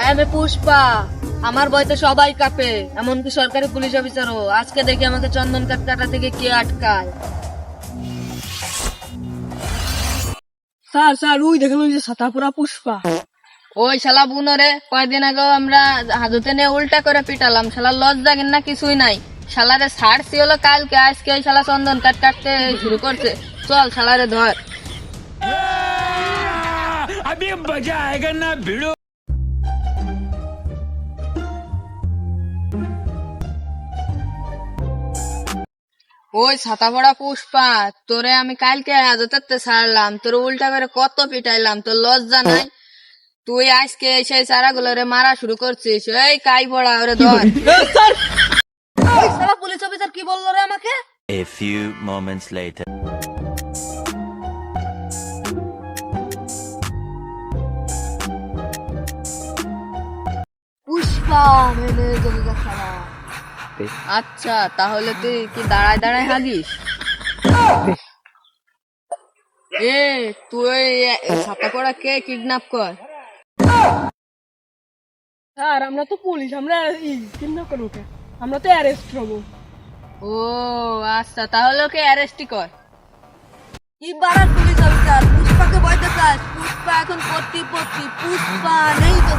আমি পুষ্পা। আমার ভয়তে সবাই কাঁপে, এমনকি সরকারি পুলিশ অফিসারও। আজকে দেখি আমাকে চন্দন কাঠ কাটা থেকে কে আটকায়। স্যার স্যার ওই দেখেন ওই যে ছাতাপুরা পুষ্পা। ওই শালা বুনো রে, কয়দিন আগেও আমরা হাজতে নিয়ে উল্টা করে পিটালাম। শালা লজ্জা না কিছুই নাই। শালারে ছাড়ছি হলো কালকে, আজকে ওই শালা চন্দন কাঠ কাটতে শুরু করছে। চল শালারে ধর। अभी मजा आएगा ना भिड़ो। ওই ছাতা পড়া পুষ্পা, তোরে আমি কালকে হাজতে ছাড়লাম, তোর উল্টা করে কত পিটাইলাম, তোর লজ্জা নাই? তুই আজকে সেই চারাগুলো রে মারা শুরু করছিস। এই কাই পড়া, ওরে ধর। ওই শালা পুলিশ অফিসার কি বললো রে আমাকে? A few moments later. Pushpa মেনে জমিদার শালা। আচ্ছা, তাহলে তুই কি দাঁড়ায় দাঁড়ায় হাগিস? এ তুই ছাতা পড়া কে কিডন্যাপ কর? স্যার আমরা তো পুলিশ, আমরা চিন্তা করবো কে? আমরা তো অ্যারেস্ট হবো। ও আচ্ছা, তাহলে ওকে অ্যারেস্টই কর। কি বাড়ার পুলিশ অফিসার, পুষ্পাকে ভয় দেখাস? পুষ্পা এখন কোটিপতি, পুষ্পা নেই তো।